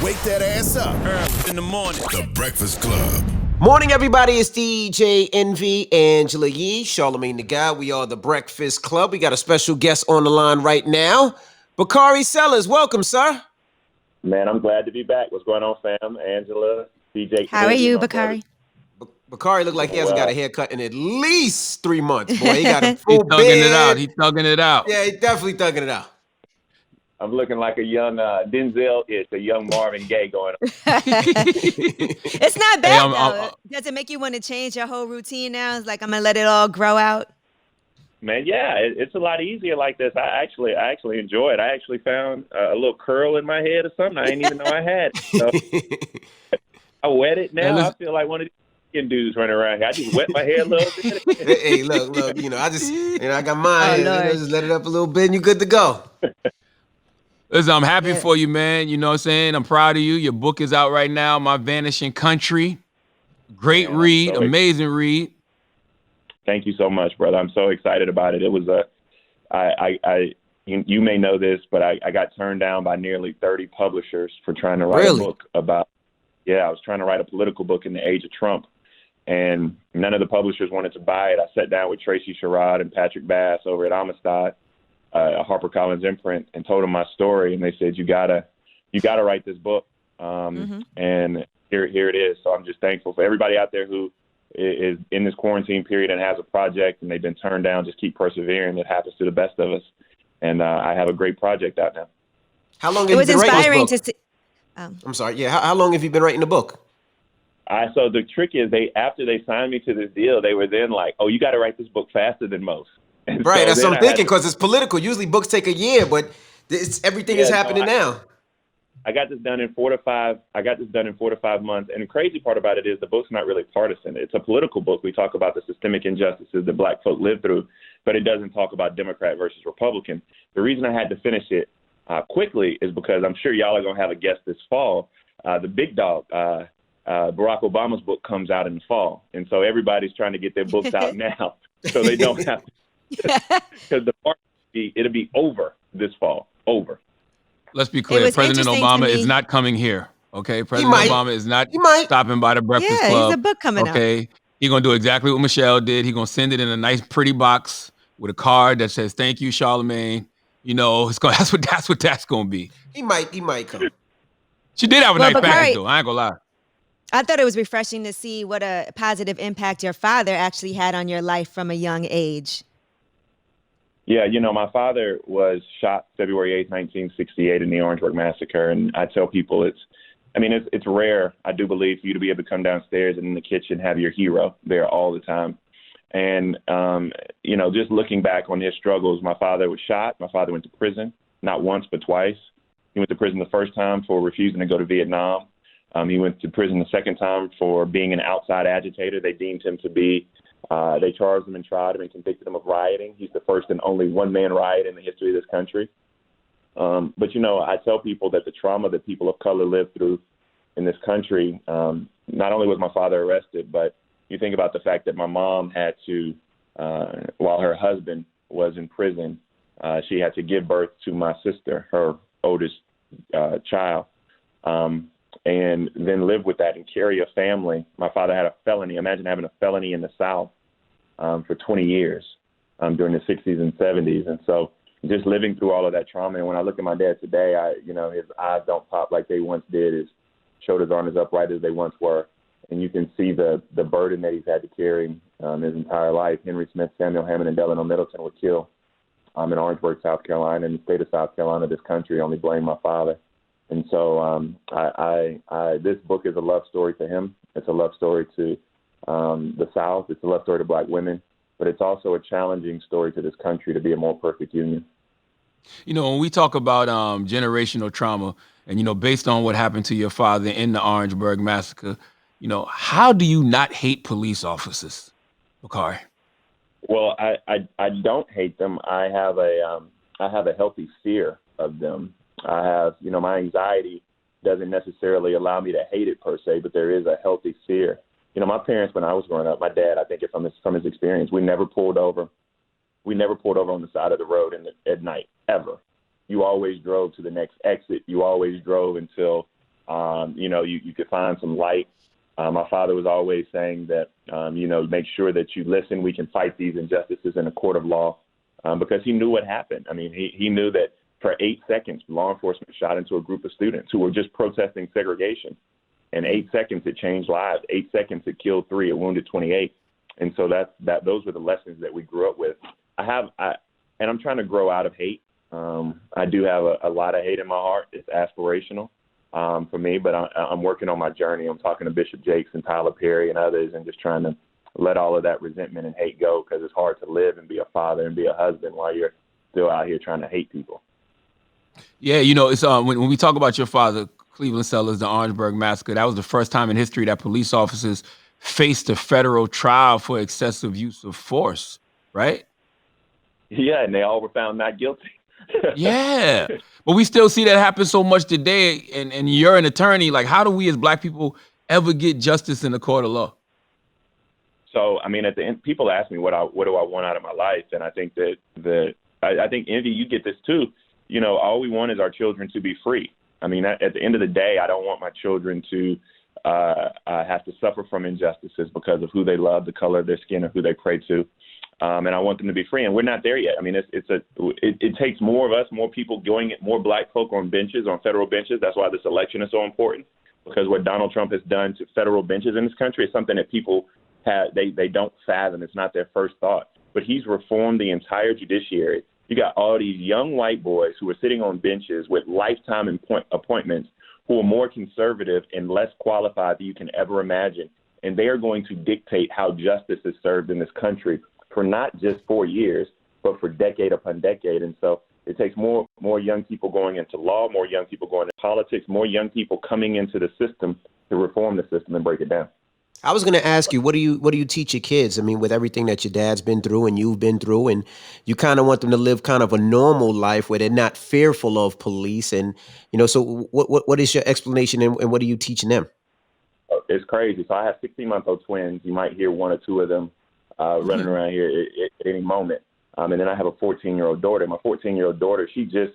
Wake that ass up. Early in the morning. The Breakfast Club. Morning, everybody. It's DJ Envy, Angela Yee, Charlamagne the Guy. We are the Breakfast Club. We got a special guest on the line right now. Bakari Sellers, welcome, sir. Man, I'm glad to be back. What's going on, fam? Angela, DJ. How are you, Bakari? Bakari look like he hasn't got a haircut in at least 3 months, boy. He got a He's full thugging beard. it out. He's thugging it out. Yeah, he's definitely thugging it out. I'm looking like a young Denzel-ish, a young Marvin Gaye going on. It's not bad, though. Does it make you want to change your whole routine now? It's like, I'm going to let it all grow out? Man, yeah, it's a lot easier like this. I actually enjoy it. I actually found a little curl in my head or something. I didn't even know I had it. So I wet it now. I feel like one of these dudes running around here. I just wet my hair a little bit. Hey, look, I got mine. Just let it up a little bit and you're good to go. Listen, I'm happy for you, man. You know what I'm saying? I'm proud of you. Your book is out right now, My Vanishing Country. Great read, amazing read. Thank you so much, brother. I'm so excited about it. It was you may know this, but I got turned down by nearly 30 publishers for trying to write a book about, I was trying to write a political book in the age of Trump, and none of the publishers wanted to buy it. I sat down with Tracy Sherrod and Patrick Bass over at Amistad, a HarperCollins imprint, and told them my story, and they said, you gotta write this book. And here it is. So I'm just thankful for everybody out there who is in this quarantine period and has a project and they've been turned down. Just keep persevering. It happens to the best of us. And I have a great project out now. How long have you been writing this book? I'm sorry. Yeah. How long have you been writing the book? So the trick is after they signed me to this deal, they were then like, oh, you got to write this book faster than most. And right. So that's what I'm thinking, because it's political. Usually books take a year, but everything is happening now. I got this done in 4 to 5. I got this done in 4 to 5 months. And the crazy part about it is the book's not really partisan. It's a political book. We talk about the systemic injustices that black folk live through, but it doesn't talk about Democrat versus Republican. The reason I had to finish it quickly is because I'm sure y'all are going to have a guest this fall. The big dog, Barack Obama's book, comes out in the fall. And so everybody's trying to get their books out now so they don't have to. Because it'll be over this fall. Over. Let's be clear. President Obama is not coming here. Okay, President Obama is not stopping by the Breakfast Club. Yeah, he's a book coming out. Okay, he's gonna do exactly what Michelle did. He's gonna send it in a nice, pretty box with a card that says "Thank you, Charlamagne." You know, that's what that's gonna be. He might come. She did have a nice package, though. I ain't gonna lie. I thought it was refreshing to see what a positive impact your father actually had on your life from a young age. Yeah, my father was shot February 8th, 1968 in the Orangeburg Massacre. And I tell people it's rare, I do believe, for you to be able to come downstairs and in the kitchen have your hero there all the time. And, just looking back on his struggles, my father was shot. My father went to prison, not once, but twice. He went to prison the first time for refusing to go to Vietnam. He went to prison the second time for being an outside agitator. They deemed him to be they charged him and tried him and convicted him of rioting. He's the first and only one-man riot in the history of this country. But, I tell people that the trauma that people of color live through in this country, not only was my father arrested, but you think about the fact that my mom had to, while her husband was in prison, she had to give birth to my sister, her oldest child, and then live with that and carry a family. My father had a felony. Imagine having a felony in the South for 20 years during the 60s and 70s. And so just living through all of that trauma. And when I look at my dad today, his eyes don't pop like they once did. His shoulders aren't as upright as they once were. And you can see the burden that he's had to carry his entire life. Henry Smith, Samuel Hammond, and Delano Middleton were killed in Orangeburg, South Carolina. In the state of South Carolina, this country only blamed my father. And so this book is a love story to him. It's a love story to the South. It's a love story to black women. But it's also a challenging story to this country to be a more perfect union. When we talk about generational trauma and, based on what happened to your father in the Orangeburg Massacre, how do you not hate police officers, Bakari? Well, I don't hate them. I have a healthy fear of them. I have, my anxiety doesn't necessarily allow me to hate it per se, but there is a healthy fear. My parents, when I was growing up, my dad, I think from his experience, we never pulled over. We never pulled over on the side of the road at night, ever. You always drove to the next exit. You always drove until You could find some light. My father was always saying that, make sure that you listen. We can fight these injustices in a court of law, because he knew what happened. I mean, he knew that for 8 seconds, law enforcement shot into a group of students who were just protesting segregation. In 8 seconds, it changed lives. 8 seconds, it killed 3, it wounded 28. And so those were the lessons that we grew up with. And I'm trying to grow out of hate. I do have a lot of hate in my heart. It's aspirational for me, but I'm working on my journey. I'm talking to Bishop Jakes and Tyler Perry and others, and just trying to let all of that resentment and hate go, because it's hard to live and be a father and be a husband while you're still out here trying to hate people. Yeah, it's when we talk about your father, Cleveland Sellers, the Orangeburg Massacre, that was the first time in history that police officers faced a federal trial for excessive use of force, right? Yeah, and they all were found not guilty. Yeah, but we still see that happen so much today. And you're an attorney. Like, how do we as Black people ever get justice in the court of law? So, I mean, at the end, people ask me what do I want out of my life, and I think I think, Envy, you get this too. All we want is our children to be free. I mean, at the end of the day, I don't want my children to have to suffer from injustices because of who they love, the color of their skin, or who they pray to. And I want them to be free, and we're not there yet. I mean, it takes more of us, more people more Black folk on federal benches. That's why this election is so important, because what Donald Trump has done to federal benches in this country is something that people they don't fathom. It's not their first thought. But he's reformed the entire judiciary. You got all these young white boys who are sitting on benches with lifetime appointments, who are more conservative and less qualified than you can ever imagine. And they are going to dictate how justice is served in this country for not just 4 years, but for decade upon decade. And so it takes more young people going into law, more young people going into politics, more young people coming into the system to reform the system and break it down. I was going to ask you, what do you teach your kids? I mean, with everything that your dad's been through and you've been through, and you kind of want them to live kind of a normal life where they're not fearful of police. And, so what is your explanation, and what are you teaching them? It's crazy. So I have 16-month-old twins. You might hear one or two of them running around here at any moment. And then I have a 14-year-old daughter. My 14-year-old daughter, she just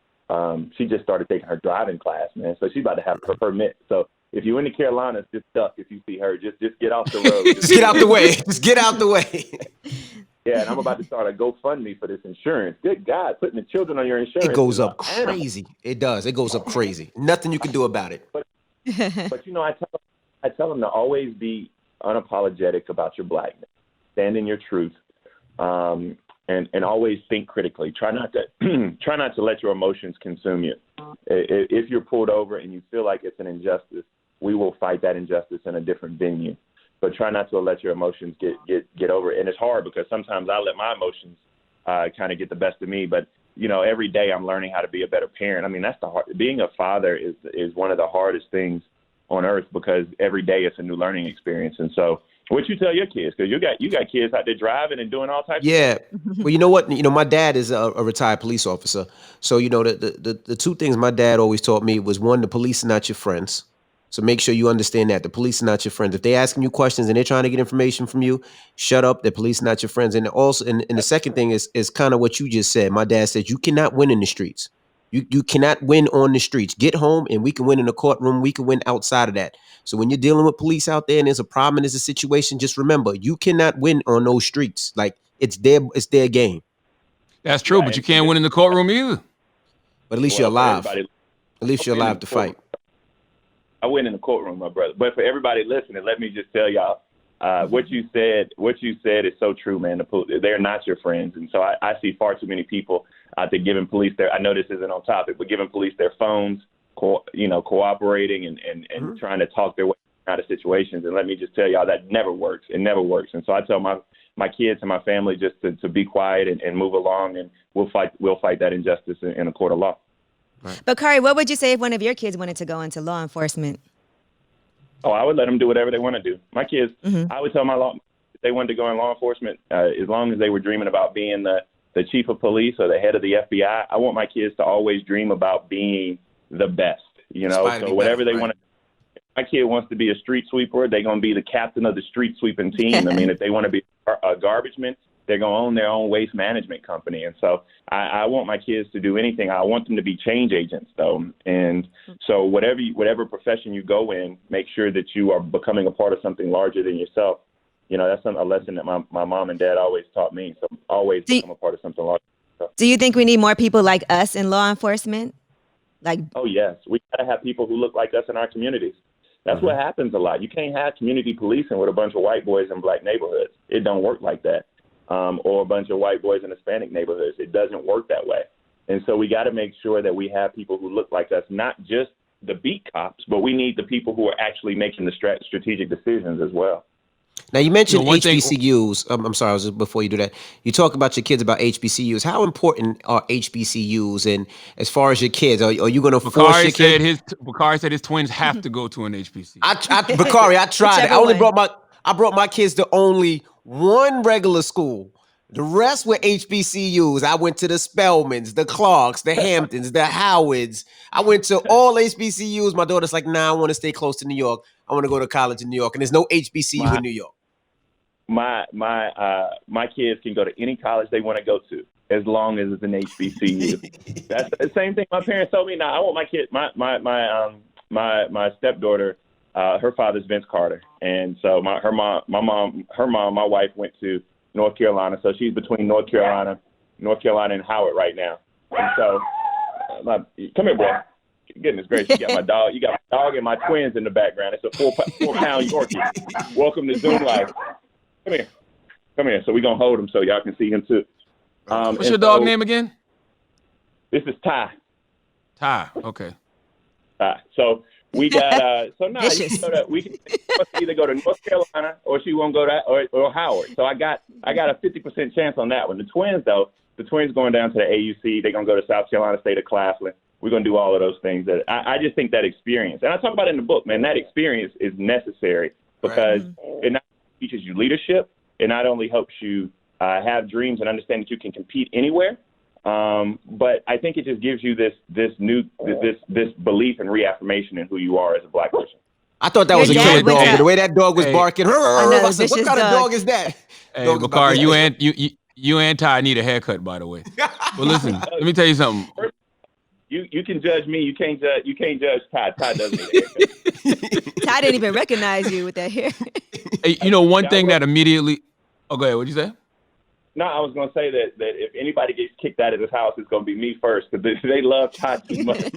started taking her driving class, man. So she's about to have her permit. So if you're in the Carolinas, just duck. If you see her, just get off the road. Just get out the way. Just get out the way. Yeah, and I'm about to start a GoFundMe for this insurance. Good God, putting the children on your insurance. It goes up crazy. It does. It goes up crazy. Nothing you can do about it. But I tell them to always be unapologetic about your Blackness. Stand in your truth, and always think critically. Try not to let your emotions consume you. If you're pulled over and you feel like it's an injustice, we will fight that injustice in a different venue. But try not to let your emotions get over it. And it's hard, because sometimes I let my emotions kind of get the best of me. But every day I'm learning how to be a better parent. I mean, being a father is one of the hardest things on earth, because every day it's a new learning experience. And so, what you tell your kids? Because you got kids out there driving and doing all types of stuff. Well, you know what? My dad is a retired police officer. So, the two things my dad always taught me was, one, the police are not your friends. So make sure you understand that. The police are not your friends. If they're asking you questions and they're trying to get information from you, shut up. The police are not your friends. And also, and the second thing is kind of what you just said. My dad said, you cannot win in the streets. You cannot win on the streets. Get home and we can win in the courtroom. We can win outside of that. So when you're dealing with police out there and there's a problem and there's a situation, just remember, you cannot win on those streets. Like, it's their game. That's true, but you can't win in the courtroom either. But at least you're alive. At least you're alive to fight. I win in the courtroom, my brother. But for everybody listening, let me just tell y'all, what you said is so true, man. They're not your friends. And so I see far too many people out there giving police I know this isn't on topic, but giving police their phones, cooperating and trying to talk their way out of situations. And let me just tell y'all, that never works. It never works. And so I tell my kids and my family just to be quiet and move along, and we'll fight that injustice in a court of law. Right. Bakari, what would you say if one of your kids wanted to go into law enforcement? Oh, I would let them do whatever they want to do. My kids, I would tell if they wanted to go in law enforcement, as long as they were dreaming about being the chief of police or the head of the FBI, I want my kids to always dream about being the best, so whatever they want to. My kid wants to be a street sweeper, they're going to be the captain of the street sweeping team. I mean, if they want to be a garbage man, they're going to own their own waste management company. And so I want my kids to do anything. I want them to be change agents, though. And so whatever profession you go in, make sure that you are becoming a part of something larger than yourself. You know, that's a lesson that my mom and dad always taught me. So always become a part of something larger. Do you think we need more people like us in law enforcement? Oh, yes. We got to have people who look like us in our communities. That's what happens a lot. You can't have community policing with a bunch of white boys in black neighborhoods. It don't work like that. Or a bunch of white boys in Hispanic neighborhoods. It doesn't work that way. And so we got to make sure that we have people who look like us, not just the beat cops, but we need the people who are actually making the strategic decisions as well. Now, you mentioned one thing- HBCUs. I'm sorry, before you do that, you talk about your kids about HBCUs. How important are HBCUs? And as far as your kids, are you going to force your kids? Bakari said his twins have to go to an HBCU. Bakari, I tried. Whichever I only one. brought my kids to only one regular school. The rest were HBCUs. I went to the Spelmans, the Clarks, the Hamptons, the Howards. I went to all HBCUs. My daughter's like, nah, I want to stay close to New York. I want to go to college in New York. And there's no HBCU in New York. My kids can go to any college they want to go to as long as it's an HBCU. That's the same thing my parents told me. Now I want my kid, my stepdaughter, her father's Vince Carter, and so my wife went to North Carolina, so she's between North Carolina and Howard right now. And so, come here, boy. Goodness gracious, you got my dog. You got my dog and my twins in the background. It's a 4-pound Yorkie. Welcome to Zoom Life. Come here. So we're going to hold him so y'all can see him too. What's your dog name again? This is Ty. Ty, okay. So we got, we can either go to North Carolina or she won't go to, or Howard. So I got a 50% chance on that one. The twins going down to the AUC. They're going to go to South Carolina State of Claflin. We're going to do all of those things. That I just think that experience, and I talk about it in the book, man, that experience is necessary because it not only teaches you leadership, it not only helps you have dreams and understand that you can compete anywhere, but I think it just gives you this belief and reaffirmation in who you are as a black person. I thought that was a killer dog, but the way that dog was barking, I said, what kind of dog is that? Hey, Bakari, you and Ty need a haircut, by the way. But listen, let me tell you something. You can judge me. You can't judge Ty. Ty doesn't need a haircut. Ty didn't even recognize you with that hair. Hey, one thing that immediately. Oh, go ahead. What'd you say? No, I was going to say that if anybody gets kicked out of this house, it's going to be me first because they love Ty too much.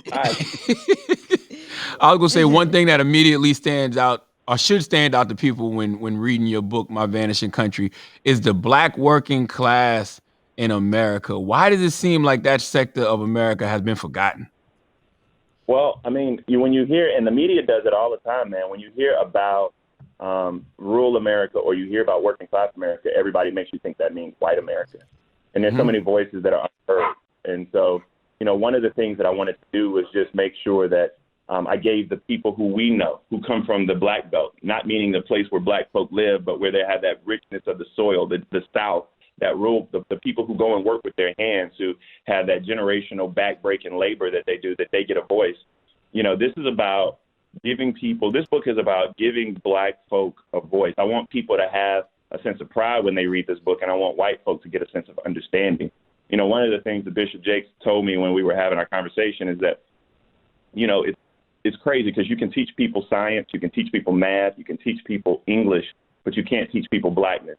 I was going to say one thing that immediately stands out or should stand out to people when reading your book, My Vanishing Country, is the black working class in America. Why does it seem like that sector of America has been forgotten? Well, I mean, when you hear, and the media does it all the time, man, when you hear about rural America or you hear about working class America, everybody makes you think that means white America. And there's so many voices that are unheard. And so, one of the things that I wanted to do was just make sure that I gave the people who we know, who come from the Black Belt, not meaning the place where black folk live, but where they have that richness of the soil, the South, that rural, the people who go and work with their hands, who have that generational back-breaking labor that they do, that they get a voice. This is about this book is about giving black folk a voice. I want people to have a sense of pride when they read this book, and I want white folk to get a sense of understanding. One of the things that Bishop Jakes told me when we were having our conversation is that, it's crazy because you can teach people science, you can teach people math, you can teach people English, but you can't teach people blackness.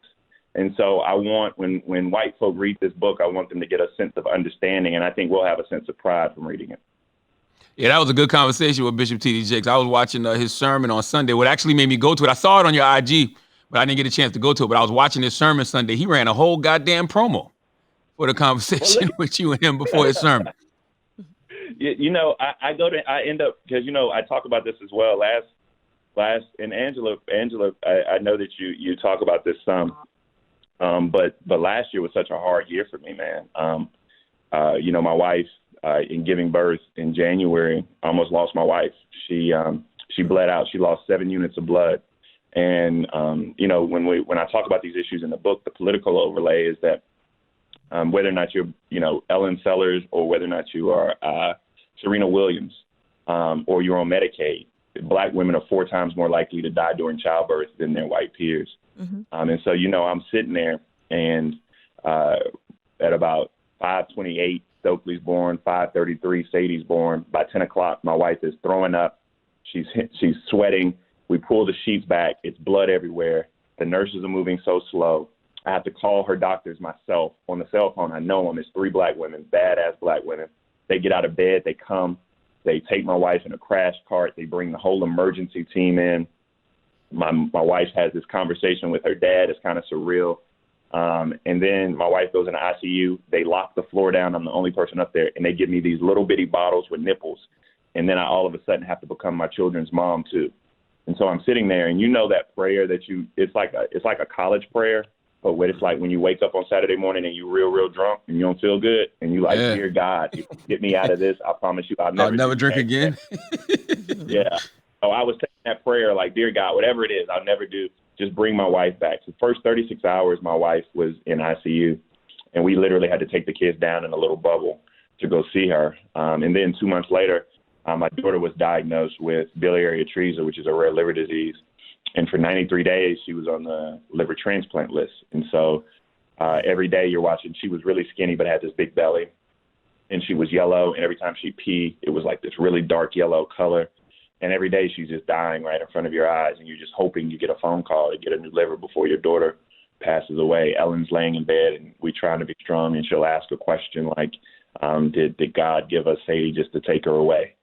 And so I want, when white folk read this book, I want them to get a sense of understanding, and I think we'll have a sense of pride from reading it. Yeah, that was a good conversation with Bishop T.D. Jakes. I was watching his sermon on Sunday. What actually made me go to it, I saw it on your IG, but I didn't get a chance to go to it. But I was watching his sermon Sunday. He ran a whole goddamn promo for the conversation with you and him before his sermon. I end up, because, I talk about this as well. And Angela, I know that you talk about this some. But last year was such a hard year for me, man. My wife, in giving birth in January, almost lost my wife. She bled out. She lost 7 units of blood. And, when I talk about these issues in the book, the political overlay is that whether or not you're, Ellen Sellers or whether or not you are Serena Williams or you're on Medicaid, black women are 4 times more likely to die during childbirth than their white peers. Mm-hmm. And so, I'm sitting there and At about 5:28, Stokely's born. 5:33, Sadie's born. By 10 o'clock, my wife is throwing up. She's sweating. We pull the sheets back. It's blood everywhere. The nurses are moving so slow. I have to call her doctors myself on the cell phone. I know them. It's 3 black women, badass black women. They get out of bed. They come. They take my wife in a crash cart. They bring the whole emergency team in. My wife has this conversation with her dad. It's kind of surreal. And then my wife goes in the ICU. They lock the floor down. I'm the only person up there. And they give me these little bitty bottles with nipples. And then I all of a sudden have to become my children's mom too. And so I'm sitting there, and you know that prayer that it's like a college prayer, but what it's like when you wake up on Saturday morning and you're real drunk and you don't feel good, and you like, Dear God, if you get me out of this, I promise you I'll never drink again. Yeah. So I was taking that prayer like, Dear God, whatever it is, I'll never do. Just bring my wife back. So the first 36 hours, my wife was in ICU, and we literally had to take the kids down in a little bubble to go see her. And then 2 months later, my daughter was diagnosed with biliary atresia, which is a rare liver disease. And for 93 days, she was on the liver transplant list. And so every day you're watching, she was really skinny but had this big belly, and she was yellow. And every time she pee, it was like this really dark yellow color. And every day she's just dying right in front of your eyes, and you're just hoping you get a phone call to get a new liver before your daughter passes away. Ellen's laying in bed, and we're trying to be strong, and she'll ask a question like, did God give us Sadie just to take her away?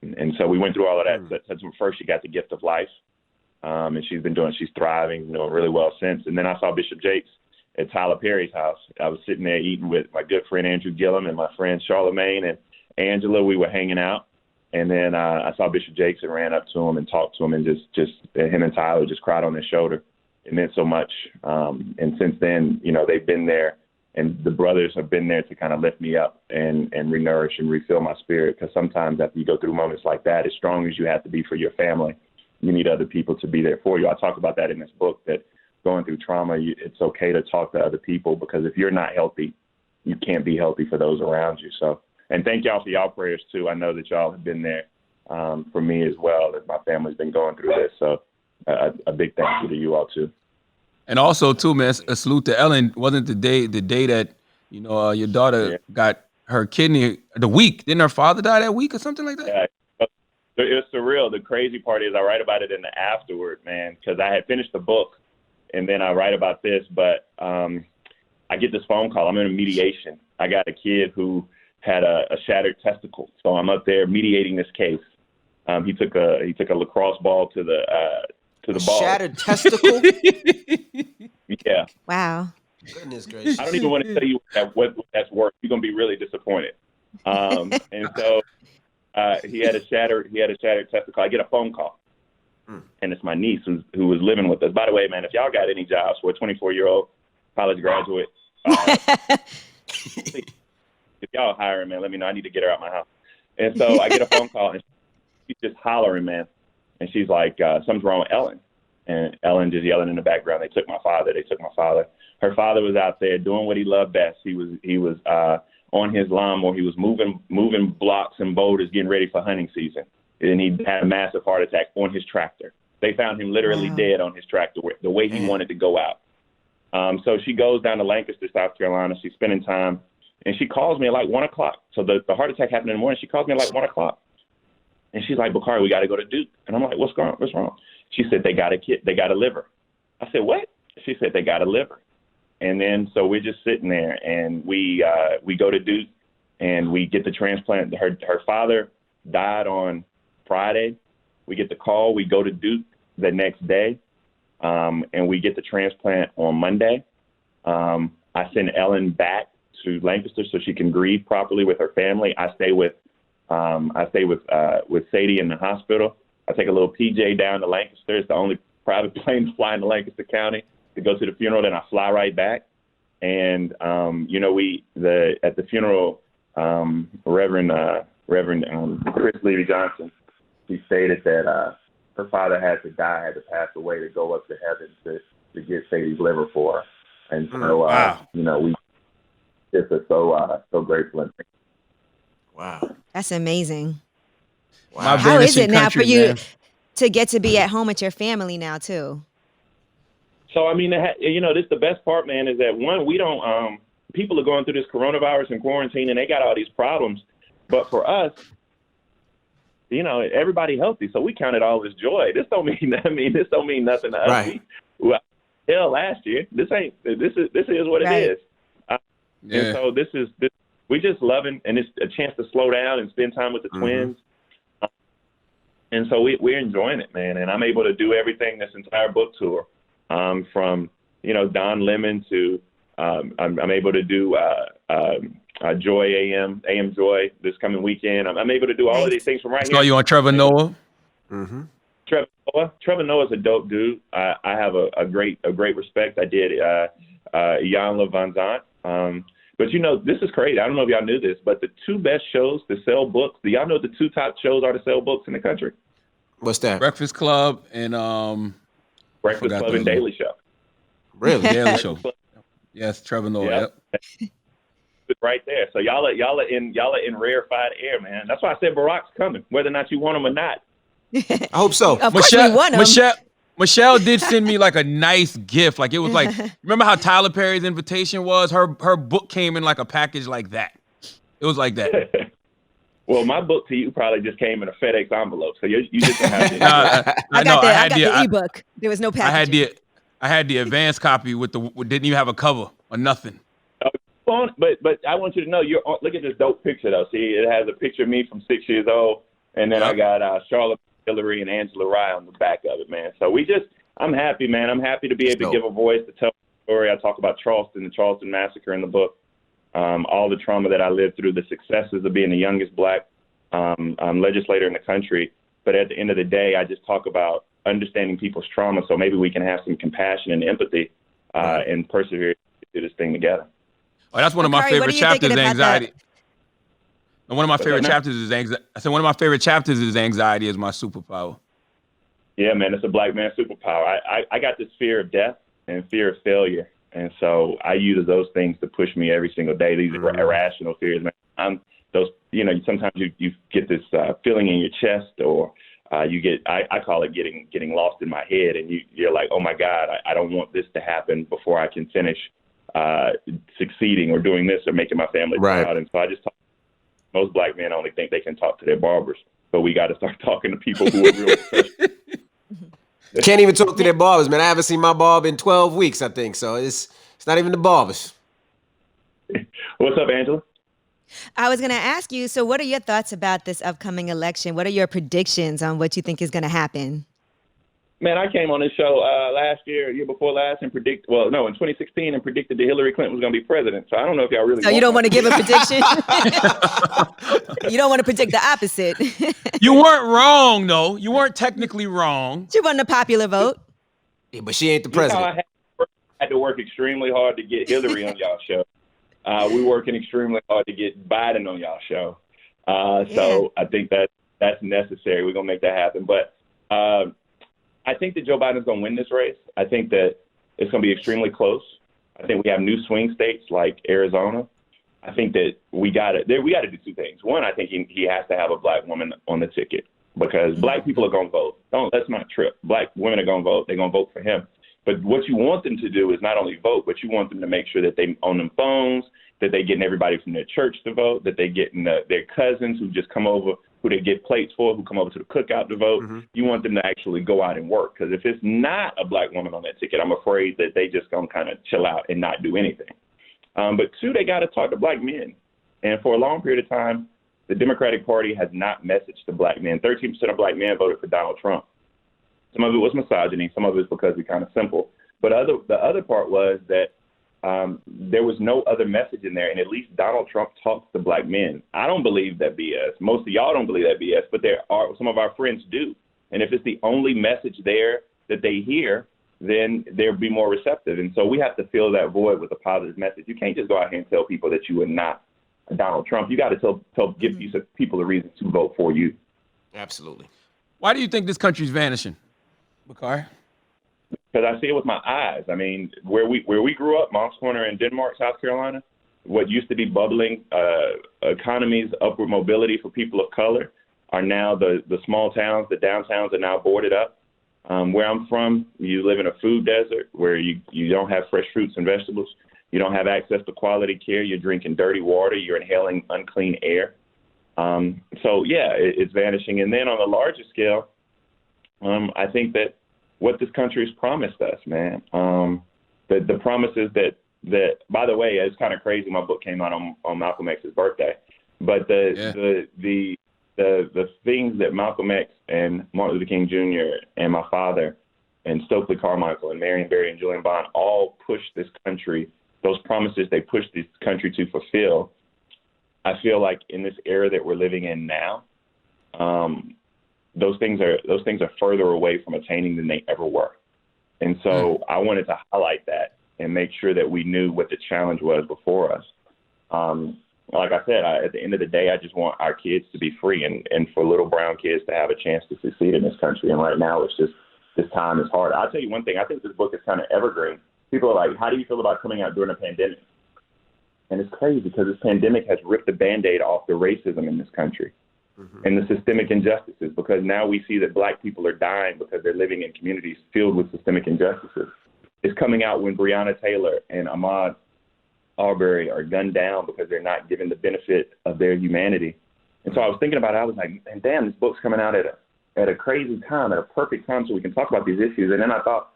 And so we went through all of that. That's when first she got the gift of life, and she's thriving, doing really well since. And then I saw Bishop Jakes at Tyler Perry's house. I was sitting there eating with my good friend Andrew Gillum and my friend Charlamagne and Angela. We were hanging out. And then I saw Bishop Jakes and ran up to him and talked to him, and just him and Tyler just cried on his shoulder. It meant so much. And since then, they've been there, and the brothers have been there to kind of lift me up and renourish and refill my spirit. Because sometimes after you go through moments like that, as strong as you have to be for your family, you need other people to be there for you. I talk about that in this book, that going through trauma, it's okay to talk to other people, because if you're not healthy, you can't be healthy for those around you. So. And thank y'all for y'all prayers, too. I know that y'all have been there for me as well, as my family's been going through this. So a big thank you to you all, too. And also, too, man, a salute to Ellen. Wasn't the day that, your daughter got her kidney the week? Didn't her father die that week or something like that? Yeah. It was surreal. The crazy part is I write about it in the afterward, man, because I had finished the book, and then I write about this. But I get this phone call. I'm in a mediation. I got a kid who had a shattered testicle. So I'm up there mediating this case. He took a lacrosse ball to the ball. Shattered testicle? Yeah. Wow. Goodness gracious. I don't even want to tell you what that's worth. You're gonna be really disappointed. And so he had a shattered testicle. I get a phone call, and it's my niece who was living with us. By the way, man, if y'all got any jobs for a 24-year-old college graduate, if y'all hiring, man, let me know. I need to get her out my house. And so I get a phone call, and she's just hollering, man. And she's like, something's wrong with Ellen. And Ellen just yelling in the background, they took my father. Her father was out there doing what he loved best. He was on his lawnmower. He was moving blocks and boulders, getting ready for hunting season. And he had a massive heart attack on his tractor. They found him literally dead on his tractor, the way he wanted to go out. So she goes down to Lancaster, South Carolina. She's spending time. And she calls me at like 1 o'clock. So the heart attack happened in the morning. She calls me at like 1 o'clock. And she's like, Bakari, we got to go to Duke. And I'm like, what's wrong? She said, they got a liver. I said, what? She said, they got a liver. And then so we're just sitting there, and we go to Duke, and we get the transplant. Her father died on Friday. We get the call. We go to Duke the next day, and we get the transplant on Monday. I send Ellen back to Lancaster so she can grieve properly with her family. I stay with Sadie in the hospital. I take a little PJ down to Lancaster. It's the only private plane to fly into Lancaster County to go to the funeral. Then I fly right back. And at the funeral, Reverend Chris Levy Johnson, he stated that her father had to pass away to go up to heaven to get Sadie's liver for her. And so we just are so grateful. Wow. That's amazing. Wow. How is it now for you man. to get to be at home with your family now, too? So, I mean, this the best part, man, is that, one, we don't people are going through this coronavirus and quarantine, and they got all these problems. But for us, everybody healthy, so we count it all as joy. This don't mean nothing to us. Right. Hell, last year. This is what it is. And so this we just loving, and it's a chance to slow down and spend time with the twins. And so we're enjoying it, man. And I'm able to do everything this entire book tour, from Don Lemon to I'm able to do Joy AM Joy this coming weekend. I'm able to do all of these things from right here. Saw you on Trevor Noah. Mm-hmm. Trevor Noah's a dope dude. I have a great respect. I did Jan Le Van Zandt. But this is crazy. I don't know if y'all knew this, but the two best shows to sell books. Do y'all know the two top shows are to sell books in the country? What's that? Breakfast Club and Breakfast Club and Daily Show. Really? Daily Show. Yes, Trevor Noah. Yep. Right there. So y'all are in rarefied air, man. That's why I said Barack's coming, whether or not you want him or not. I hope so. Of course we want him. Michelle did send me like a nice gift. Like it was like, remember how Tyler Perry's invitation was? Her book came in like a package like that. It was like that. Well, my book to you probably just came in a FedEx envelope, so you just don't have to. I got the ebook. There was no packaging. I had the advanced copy didn't even have a cover or nothing. But I want you to know, look at this dope picture though. See, it has a picture of me from 6 years old, and then I got Charlamagne, Hillary, and Angela Rye on the back of it, man. So I'm happy, man. I'm happy to be able to give a voice to tell the story. I talk about the Charleston massacre in the book, all the trauma that I lived through, the successes of being the youngest black legislator in the country. But at the end of the day, I just talk about understanding people's trauma, so maybe we can have some compassion and empathy and persevere to do this thing together. Oh, that's one of my favorite chapters, anxiety. And one of my favorite chapters is anxiety. I said one of my favorite chapters is anxiety is my superpower. Yeah, man, it's a black man's superpower. I got this fear of death and fear of failure, and so I use those things to push me every single day. These are irrational fears, man. Sometimes you get this feeling in your chest, or you get I call it getting lost in my head, and you're like, oh my God, I don't want this to happen before I can finish succeeding or doing this or making my family proud. And so I just talk. Most black men only think they can talk to their barbers, but we got to start talking to people who are real professionals. Can't even talk to their barbers, man. I haven't seen my barber in 12 weeks, I think. So it's not even the barbers. What's up, Angela? I was going to ask you, so what are your thoughts about this upcoming election? What are your predictions on what you think is going to happen? Man, I came on this show year before last, and in 2016, and predicted that Hillary Clinton was going to be president. So I don't know if y'all really. So you don't want to give a prediction? You don't want to predict the opposite. You weren't wrong, though. You weren't technically wrong. She won the popular vote. Yeah, but she ain't the president. I had to work extremely hard to get Hillary on y'all show. We're working extremely hard to get Biden on y'all show. So I think that's necessary. We're going to make that happen. But I think that Joe Biden's going to win this race. I think that it's going to be extremely close. I think we have new swing states like Arizona. I think that we got to do two things. One, I think he has to have a black woman on the ticket, because black people are going to vote. Let's not trip. Black women are going to vote. They're going to vote for him. But what you want them to do is not only vote, but you want them to make sure that they own them phones, that they getting everybody from their church to vote, that they getting their cousins who just come over, who they get plates for, who come over to the cookout to vote. Mm-hmm. You want them to actually go out and work. Because if it's not a black woman on that ticket, I'm afraid that they just going to kind of chill out and not do anything. But two, they got to talk to black men. And for a long period of time, the Democratic Party has not messaged to black men. 13% of black men voted for Donald Trump. Some of it was misogyny. Some of it was because we're kind of simple. But the other part was that there was no other message in there, and at least Donald Trump talks to black men. I don't believe that BS. Most of y'all don't believe that BS, but some of our friends do. And if it's the only message there that they hear, then they'll be more receptive. And so we have to fill that void with a positive message. You can't just go out here and tell people that you are not Donald Trump. You got to give these people a reason to vote for you. Absolutely. Why do you think this country's vanishing, Bakari? Because I see it with my eyes. I mean, where we grew up, Moncks Corner in Denmark, South Carolina, what used to be bubbling economies, upward mobility for people of color, are now the small towns, the downtowns are now boarded up. Where I'm from, you live in a food desert where you don't have fresh fruits and vegetables. You don't have access to quality care. You're drinking dirty water. You're inhaling unclean air. So, yeah, it's vanishing. And then on a larger scale, I think that what this country has promised us, man, the promises that, by the way, it's kind of crazy. My book came out on Malcolm X's birthday. But the things that Malcolm X and Martin Luther King Jr. and my father and Stokely Carmichael and Marion Barry and Julian Bond all pushed this country, those promises they pushed this country to fulfill. I feel like in this era that we're living in now, those things are further away from attaining than they ever were. And so I wanted to highlight that and make sure that we knew what the challenge was before us. Like I said, at the end of the day, I just want our kids to be free and for little brown kids to have a chance to succeed in this country. And right now, it's just, this time is hard. I'll tell you one thing. I think this book is kind of evergreen. People are like, how do you feel about coming out during a pandemic? And it's crazy because this pandemic has ripped the Band-Aid off the racism in this country and the systemic injustices, because now we see that Black people are dying because they're living in communities filled with systemic injustices. It's coming out when Breonna Taylor and Ahmaud Arbery are gunned down because they're not given the benefit of their humanity. And so I was thinking about it. I was like, man, damn, this book's coming out at a crazy time, at a perfect time so we can talk about these issues. And then I thought,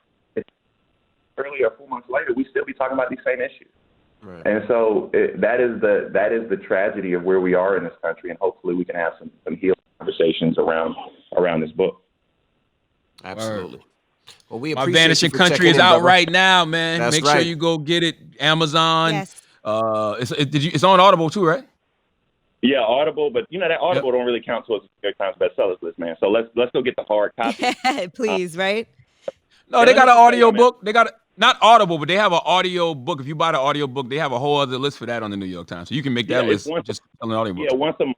earlier, 4 months later, we still be talking about these same issues. Right. And so that is the tragedy of where we are in this country. And hopefully we can have some healing conversations around this book. Absolutely. Well, we My appreciate Vanishing you for Country checking is in, out brother. right now, man. That's Make sure right. you go get it. Amazon. Yes. It's on Audible too, right? Yeah, Audible, but that Audible don't really count towards the New York Times bestsellers list, man. So let's go get the hard copy. Please, right? No, they got an audio book. They got not Audible, but they have an audio book. If you buy the audio book, they have a whole other list for that on the New York Times. So you can make that list just on an audio book. Yeah, once a month.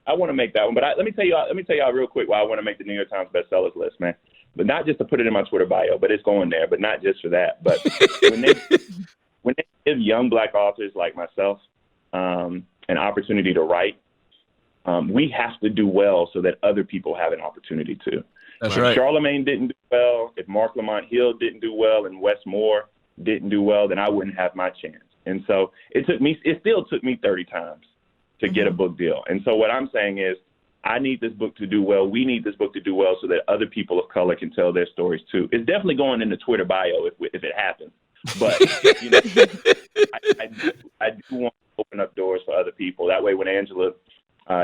I want to make that one, but let me tell y'all real quick why I want to make the New York Times bestsellers list, man. But not just to put it in my Twitter bio, but it's going there. But not just for that. But when they give young Black authors like myself an opportunity to write, we have to do well so that other people have an opportunity to. That's right. If Charlamagne didn't do well, if Mark Lamont Hill didn't do well, and Wes Moore didn't do well, then I wouldn't have my chance. And so it still took me 30 times to get a book deal. And so what I'm saying is, I need this book to do well. We need this book to do well so that other people of color can tell their stories too. It's definitely going in the Twitter bio if it happens. But I do want to open up doors for other people. That way, when Angela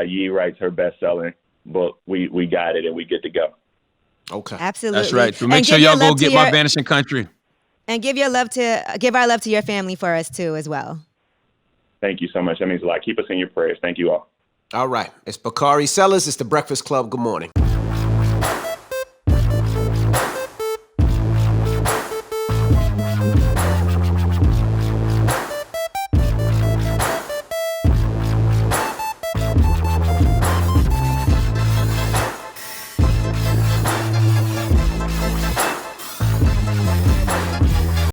Yee writes her best-selling book, we got it and we get to go. Okay, absolutely. That's right. So make sure y'all go get My Vanishing Country, and give our love to your family for us too as well. Thank you so much. That means a lot. Keep us in your prayers. Thank you all. All right. It's Bakari Sellers. It's the Breakfast Club. Good morning.